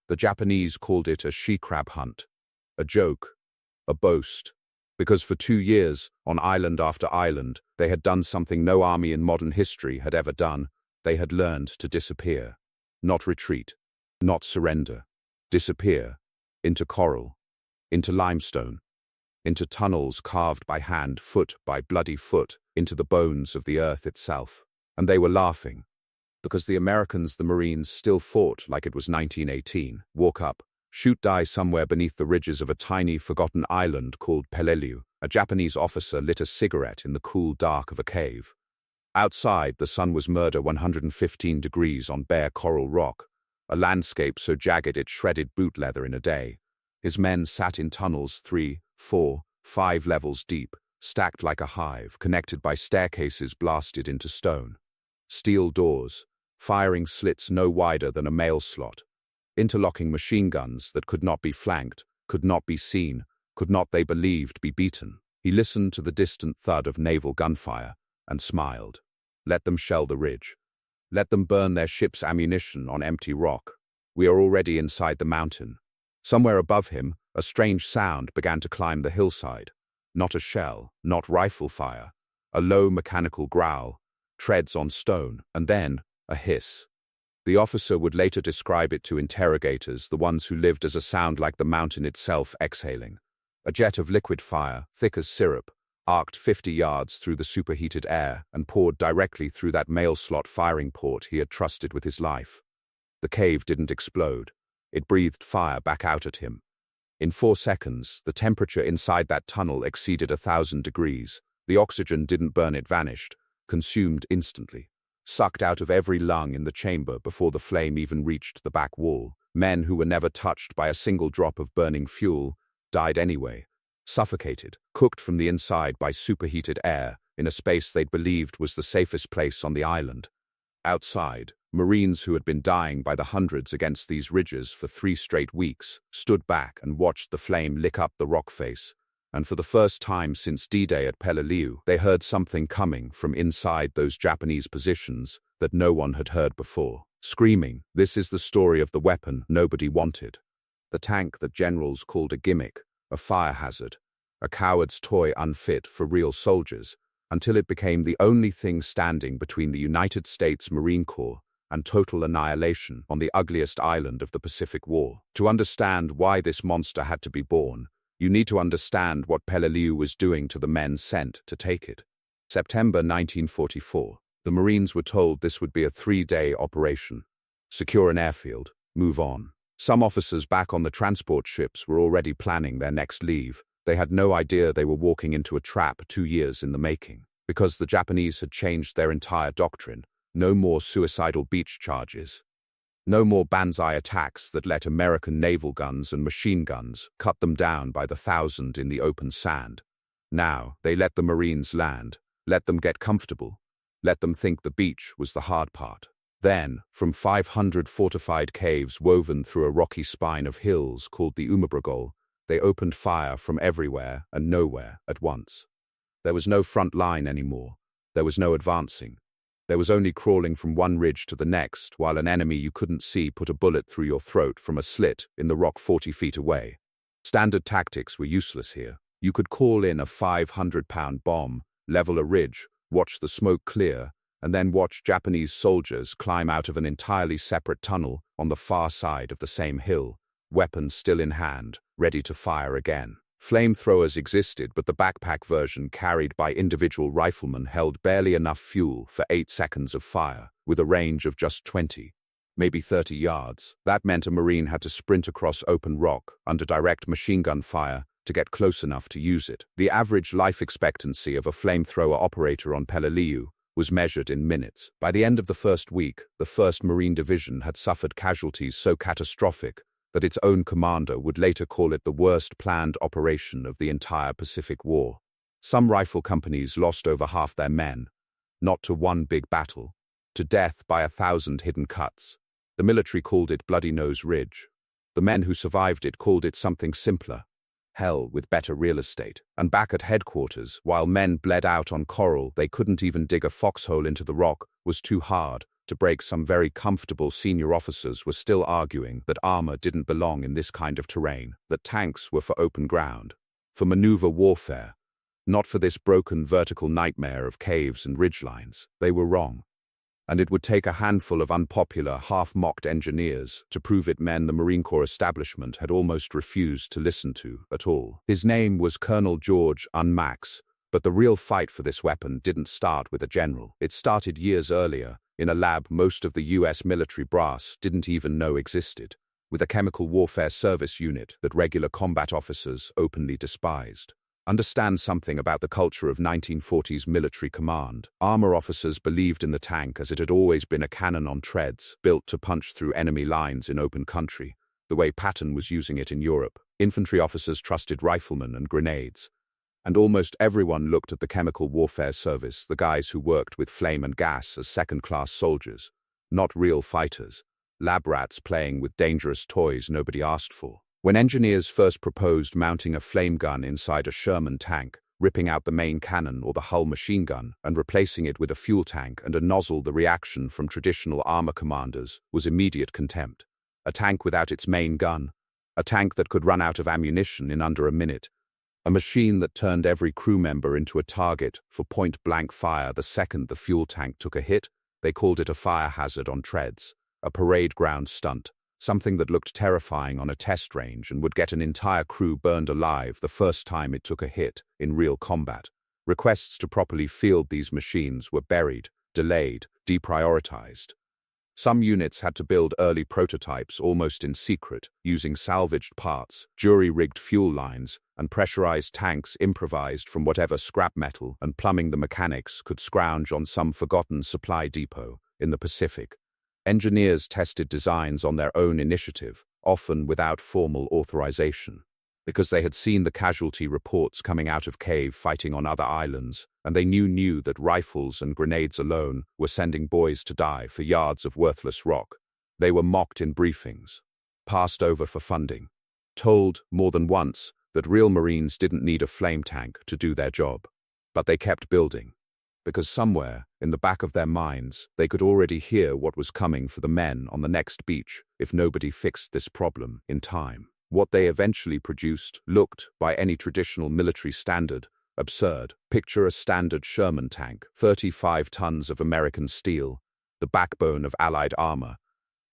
The Japanese called it a she-crab hunt, a joke, a boast, because for 2 years, on island after island, they had done something no army in modern history had ever done. They had learned to disappear. Not retreat, not surrender. Disappear. Into coral, into limestone, into tunnels carved by hand, foot by bloody foot, into the bones of the earth itself. And they were laughing, because the Americans, the Marines, still fought like it was 1918. Walk up, shoot, die somewhere beneath the ridges of a tiny, forgotten island called Peleliu. A Japanese officer lit a cigarette in the cool dark of a cave. Outside, the sun was murder 115 degrees on bare coral rock, a landscape so jagged it shredded boot leather in a day. His men sat in tunnels 3, 4, 5 levels deep, stacked like a hive, connected by staircases blasted into stone. Steel doors, firing slits no wider than a mail slot. Interlocking machine guns that could not be flanked, could not be seen, could not, they believed, be beaten. He listened to the distant thud of naval gunfire and smiled. Let them shell the ridge. Let them burn their ship's ammunition on empty rock. We are already inside the mountain. Somewhere above him, a strange sound began to climb the hillside. Not a shell, not rifle fire. A low mechanical growl, treads on stone, and then a hiss. The officer would later describe it to interrogators, the ones who lived as a sound like the mountain itself exhaling. A jet of liquid fire, thick as syrup, arced 50 yards through the superheated air and poured directly through that mail slot firing port he had trusted with his life. The cave didn't explode. It breathed fire back out at him. In 4 seconds, the temperature inside that tunnel exceeded 1,000 degrees. The oxygen didn't burn, it vanished, consumed instantly, sucked out of every lung in the chamber before the flame even reached the back wall. Men who were never touched by a single drop of burning fuel died anyway, suffocated, cooked from the inside by superheated air in a space they'd believed was the safest place on the island. Outside, Marines who had been dying by the hundreds against these ridges for 3 straight weeks stood back and watched the flame lick up the rock face. And for the first time since D-Day at Peleliu, they heard something coming from inside those Japanese positions that no one had heard before. Screaming, this is the story of the weapon nobody wanted. The tank that generals called a gimmick, a fire hazard, a coward's toy unfit for real soldiers, until it became the only thing standing between the United States Marine Corps and total annihilation on the ugliest island of the Pacific War. To understand why this monster had to be born, you need to understand what Peleliu was doing to the men sent to take it. September 1944. The Marines were told this would be a 3-day operation. Secure an airfield, move on. Some officers back on the transport ships were already planning their next leave. They had no idea they were walking into a trap 2 years in the making, because the Japanese had changed their entire doctrine. No more suicidal beach charges. No more banzai attacks that let American naval guns and machine guns cut them down by the thousand in the open sand. Now, they let the Marines land, let them get comfortable, let them think the beach was the hard part. Then, from 500 fortified caves woven through a rocky spine of hills called the Umabragol, they opened fire from everywhere and nowhere at once. There was no front line anymore. There was no advancing. There was only crawling from one ridge to the next, while an enemy you couldn't see put a bullet through your throat from a slit in the rock 40 feet away. Standard tactics were useless here. You could call in a 500-pound bomb, level a ridge, watch the smoke clear, and then watch Japanese soldiers climb out of an entirely separate tunnel on the far side of the same hill, weapons still in hand, ready to fire again. Flamethrowers existed, but the backpack version carried by individual riflemen held barely enough fuel for 8 seconds of fire, with a range of just 20, maybe 30 yards. That meant a Marine had to sprint across open rock under direct machine gun fire to get close enough to use it. The average life expectancy of a flamethrower operator on Peleliu was measured in minutes. By the end of the first week, the 1st Marine Division had suffered casualties so catastrophic that its own commander would later call it the worst planned operation of the entire Pacific War. Some rifle companies lost over half their men, not to one big battle, to death by 1,000 hidden cuts. The military called it Bloody Nose Ridge. The men who survived it called it something simpler, hell with better real estate. And back at headquarters, while men bled out on coral they couldn't even dig a foxhole into the rock was too hard, To break, some very comfortable senior officers were still arguing that armor didn't belong in this kind of terrain, that tanks were for open ground, for maneuver warfare, not for this broken vertical nightmare of caves and ridgelines. They were wrong. And it would take a handful of unpopular, half-mocked engineers to prove it. Men the Marine Corps establishment had almost refused to listen to at all. His name was Colonel George Unmax, but the real fight for this weapon didn't start with a general. It started years earlier, in a lab most of the US military brass didn't even know existed, with a chemical warfare service unit that regular combat officers openly despised. Understand something about the culture of 1940s military command. Armor officers believed in the tank as it had always been a cannon on treads, built to punch through enemy lines in open country, the way Patton was using it in Europe. Infantry officers trusted riflemen and grenades. And almost everyone looked at the chemical warfare service, the guys who worked with flame and gas, as second-class soldiers, not real fighters, lab rats playing with dangerous toys nobody asked for. When engineers first proposed mounting a flame gun inside a Sherman tank, ripping out the main cannon or the hull machine gun and replacing it with a fuel tank and a nozzle, the reaction from traditional armor commanders was immediate contempt. A tank without its main gun, a tank that could run out of ammunition in under a minute, a machine that turned every crew member into a target for point-blank fire the second the fuel tank took a hit. They called it a fire hazard on treads, a parade ground stunt, something that looked terrifying on a test range and would get an entire crew burned alive the first time it took a hit in real combat. Requests to properly field these machines were buried, delayed, deprioritized. Some units had to build early prototypes almost in secret, using salvaged parts, jury-rigged fuel lines, and pressurized tanks improvised from whatever scrap metal and plumbing the mechanics could scrounge on some forgotten supply depot in the Pacific. Engineers tested designs on their own initiative, often without formal authorization, because they had seen the casualty reports coming out of cave fighting on other islands, and they knew that rifles and grenades alone were sending boys to die for yards of worthless rock. They were mocked in briefings, passed over for funding, told more than once that real Marines didn't need a flame tank to do their job. But they kept building, because somewhere in the back of their minds they could already hear what was coming for the men on the next beach if nobody fixed this problem in time. What they eventually produced looked, by any traditional military standard, absurd. Picture a standard Sherman tank, 35 tons of American steel, the backbone of Allied armor.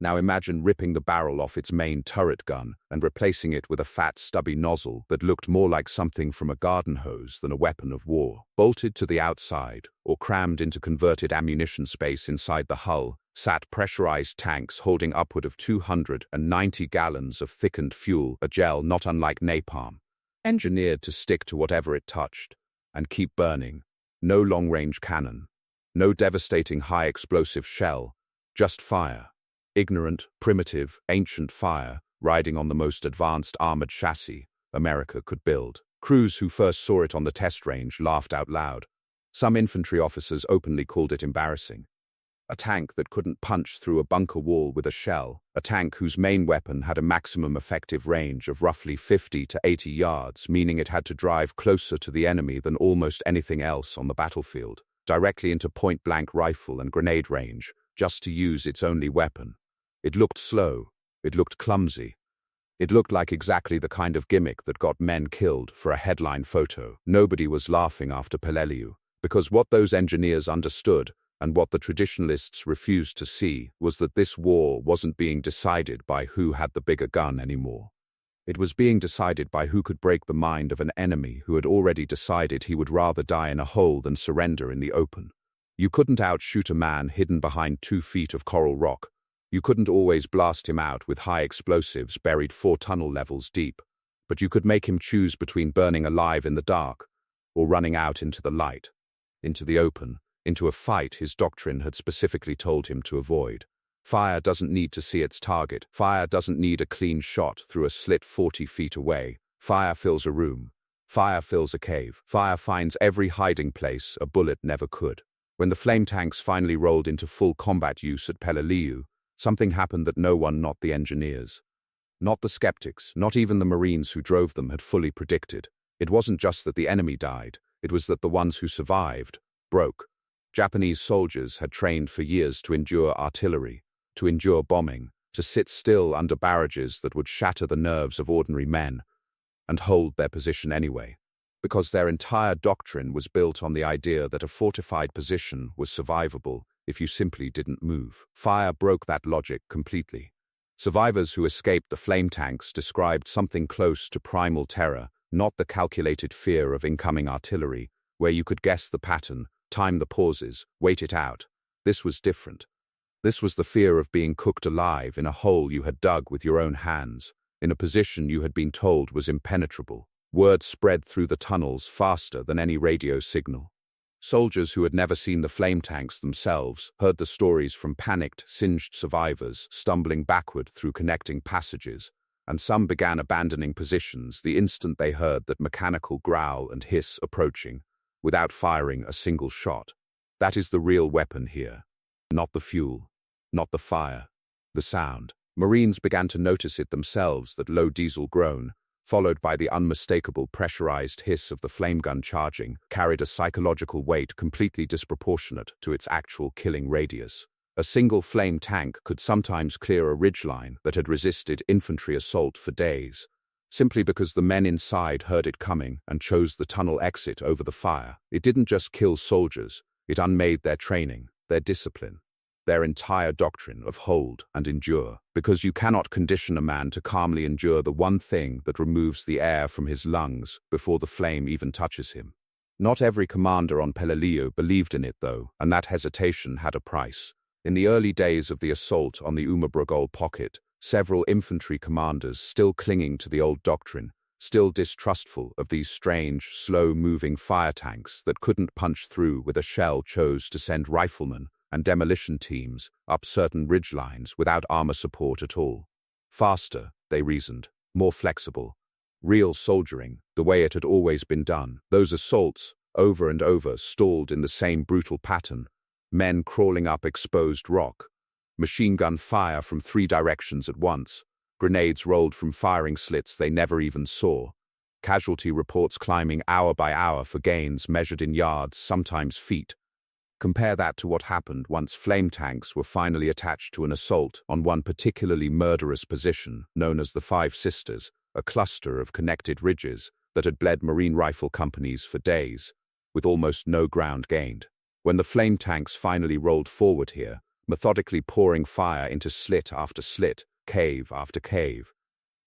Now imagine ripping the barrel off its main turret gun and replacing it with a fat, stubby nozzle that looked more like something from a garden hose than a weapon of war. Bolted to the outside, or crammed into converted ammunition space inside the hull, sat pressurized tanks holding upward of 290 gallons of thickened fuel, a gel not unlike napalm, engineered to stick to whatever it touched and keep burning. No long-range cannon, no devastating high-explosive shell, just fire. Ignorant, primitive, ancient fire, riding on the most advanced armored chassis America could build. Crews who first saw it on the test range laughed out loud. Some infantry officers openly called it embarrassing. A tank that couldn't punch through a bunker wall with a shell, a tank whose main weapon had a maximum effective range of roughly 50 to 80 yards, meaning it had to drive closer to the enemy than almost anything else on the battlefield, directly into point-blank rifle and grenade range, just to use its only weapon. It looked slow, it looked clumsy. It looked like exactly the kind of gimmick that got men killed for a headline photo. Nobody was laughing after Peleliu, because what those engineers understood, and what the traditionalists refused to see, was that this war wasn't being decided by who had the bigger gun anymore. It was being decided by who could break the mind of an enemy who had already decided he would rather die in a hole than surrender in the open. You couldn't outshoot a man hidden behind 2 feet of coral rock. You couldn't always blast him out with high explosives buried 4 tunnel levels deep, but you could make him choose between burning alive in the dark or running out into the light, into the open, into a fight his doctrine had specifically told him to avoid. Fire doesn't need to see its target. Fire doesn't need a clean shot through a slit 40 feet away. Fire fills a room. Fire fills a cave. Fire finds every hiding place a bullet never could. When the flame tanks finally rolled into full combat use at Peleliu, something happened that no one, not the engineers, not the skeptics, not even the Marines who drove them, had fully predicted. It wasn't just that the enemy died, it was that the ones who survived broke. Japanese soldiers had trained for years to endure artillery, to endure bombing, to sit still under barrages that would shatter the nerves of ordinary men, and hold their position anyway, because their entire doctrine was built on the idea that a fortified position was survivable if you simply didn't move. Fire broke that logic completely. Survivors who escaped the flame tanks described something close to primal terror, not the calculated fear of incoming artillery, where you could guess the pattern, time the pauses, wait it out. This was different. This was the fear of being cooked alive in a hole you had dug with your own hands, in a position you had been told was impenetrable. Word spread through the tunnels faster than any radio signal. Soldiers who had never seen the flame tanks themselves heard the stories from panicked, singed survivors stumbling backward through connecting passages, and some began abandoning positions the instant they heard that mechanical growl and hiss approaching, without firing a single shot. That is the real weapon here. Not the fuel, not the fire, the sound. Marines began to notice it themselves, that low diesel groan, followed by the unmistakable pressurized hiss of the flame gun charging, carried a psychological weight completely disproportionate to its actual killing radius. A single flame tank could sometimes clear a ridgeline that had resisted infantry assault for days, simply because the men inside heard it coming and chose the tunnel exit over the fire. It didn't just kill soldiers, it unmade their training, their discipline, their entire doctrine of hold and endure, because you cannot condition a man to calmly endure the one thing that removes the air from his lungs before the flame even touches him. Not every commander on Peleliu believed in it, though, and that hesitation had a price. In the early days of the assault on the Umabrogol pocket, several infantry commanders, still clinging to the old doctrine, still distrustful of these strange, slow-moving fire tanks that couldn't punch through with a shell, chose to send riflemen and demolition teams up certain ridgelines without armor support at all. Faster, they reasoned, more flexible. Real soldiering, the way it had always been done. Those assaults, over and over, stalled in the same brutal pattern. Men crawling up exposed rock. Machine gun fire from 3 directions at once. Grenades rolled from firing slits they never even saw. Casualty reports climbing hour by hour for gains measured in yards, sometimes feet. Compare that to what happened once flame tanks were finally attached to an assault on one particularly murderous position known as the Five Sisters, a cluster of connected ridges that had bled Marine rifle companies for days, with almost no ground gained. When the flame tanks finally rolled forward here, methodically pouring fire into slit after slit, cave after cave,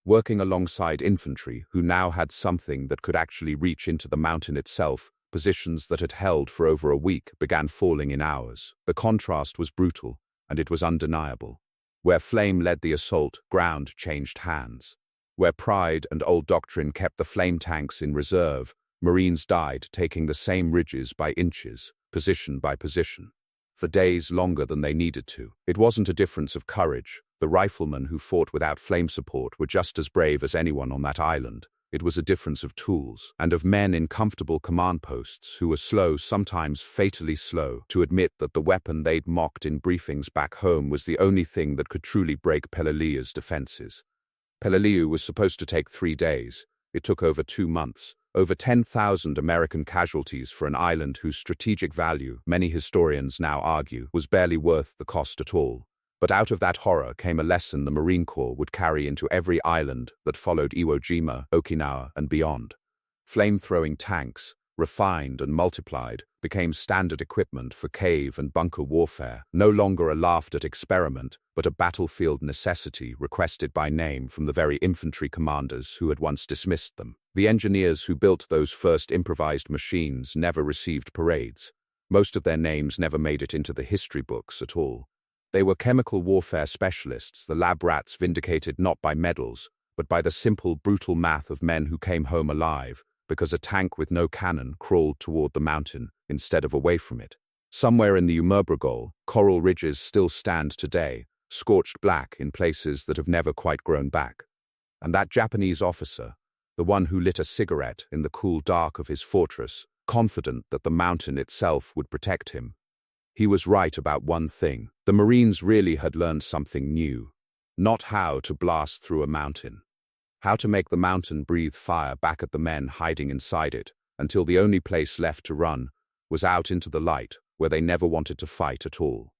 working alongside infantry who now had something that could actually reach into the mountain itself, positions that had held for over a week began falling in hours. The contrast was brutal, and it was undeniable. Where flame led the assault, ground changed hands. Where pride and old doctrine kept the flame tanks in reserve, Marines died taking the same ridges by inches, position by position, for days longer than they needed to. It wasn't a difference of courage. The riflemen who fought without flame support were just as brave as anyone on that island. It was a difference of tools, and of men in comfortable command posts who were slow, sometimes fatally slow, to admit that the weapon they'd mocked in briefings back home was the only thing that could truly break Peleliu's defenses. Peleliu was supposed to take 3 days. It took over 2 months. Over 10,000 American casualties for an island whose strategic value, many historians now argue, was barely worth the cost at all. But out of that horror came a lesson the Marine Corps would carry into every island that followed Iwo Jima, Okinawa, and beyond. Flame-throwing tanks, refined and multiplied, became standard equipment for cave and bunker warfare, no longer a laughed-at experiment, but a battlefield necessity requested by name from the very infantry commanders who had once dismissed them. The engineers who built those first improvised machines never received parades. Most of their names never made it into the history books at all. They were chemical warfare specialists, the lab rats vindicated not by medals, but by the simple, brutal math of men who came home alive, because a tank with no cannon crawled toward the mountain instead of away from it. Somewhere in the Umabrogol, coral ridges still stand today, scorched black in places that have never quite grown back. And that Japanese officer, the one who lit a cigarette in the cool dark of his fortress, confident that the mountain itself would protect him, he was right about one thing. The Marines really had learned something new. Not how to blast through a mountain. How to make the mountain breathe fire back at the men hiding inside it, until the only place left to run was out into the light, where they never wanted to fight at all.